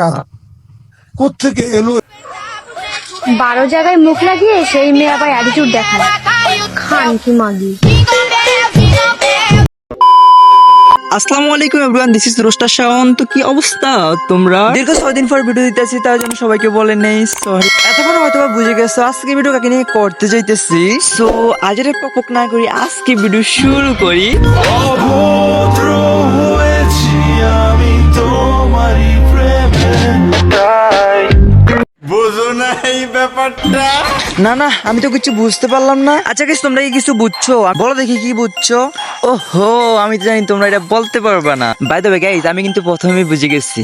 কারা, কোত্থেকে এলো? 12 জায়গায় মুখ লাগিয়ে সেই মেয়ে আবার অ্যাটিটিউড দেখায়। খান কি মাগি। আসসালামু আলাইকুম everyone, this is roaster Shawon. তো কি অবস্থা তোমরা? দীর্ঘ 6 দিন পর ভিডিও দিতেছি, তার জন্য সবাইকে বলে নেই সরি। এতক্ষণ হয়তো বুঝে গেছো আজকে ভিডিও কাকে নিয়ে করতে যাইতেছি। সো আজের পক না করি, আজকে ভিডিও শুরু করি। অভদ্র হয়েছি আমি তোমারই প্রেমে, তাই বুঝো না এই ব্যাপারটা। না আমি তো কিছু বুঝতে পারলাম না। আচ্ছা গাইস, তোমরা কি কিছু বুঝছো? বলো দেখি কি বুঝছো। ওহো, আমি তো জানি তোমরা এটা বলতে পারবে না। বাই দ্য ওয়ে গাইস, আমি কিন্তু প্রথমেই বুঝে গেছি।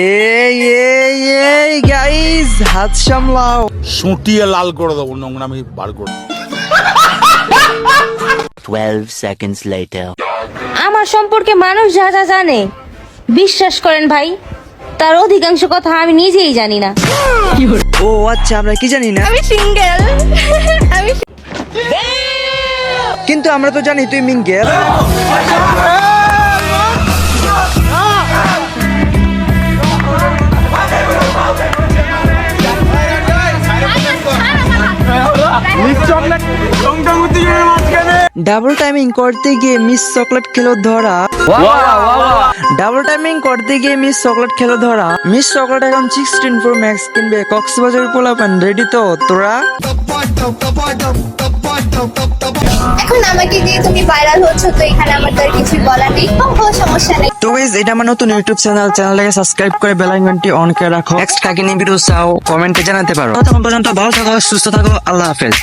এই গাইস, হাত সামলাও। সুটিয়ে লাল করে দেবো, নোংরামি বার করে। 12 seconds later. আমার সম্পর্কে মানুষ যা যা জানে বিশ্বাস করেন ভাই, তার অধিকাংশ কথা আমি নিজেই জানি না। ও আচ্ছা, আমরা কি জানি না, আমি সিঙ্গেল। আমি কিন্তু আমরা তো জানি তুই মিঙ্গেল। ডাবল টাইমিং করতে গিয়ে মিস চকলেট খেলো ধরা। ডাবল টাইমিং করতে গিয়ে মিস চকলেট খেলো ধরা। মিস চকলেট এখন 16 Pro Max কিনবে, কক্সবাজার পোলাপান রেডি তো তোরা? এখন আমাকে দিয়ে তুমি ভাইরাল হচ্ছ, তো এখানে আমার তো আর কিছু বলার নেই। সমস্যা নেই। তো গাইস, এটা আমার নতুন ইউটিউব চ্যানেলটাকে সাবস্ক্রাইব করে বেল আইকনটি অন করে রাখো। নেক্সট কাকে নিয়ে ভিডিও চাও কমেন্টে জানাতে পারো। ততক্ষণ পর্যন্ত ভালো থাকো, সুস্থ থাকো, আল্লাহ হাফেজ।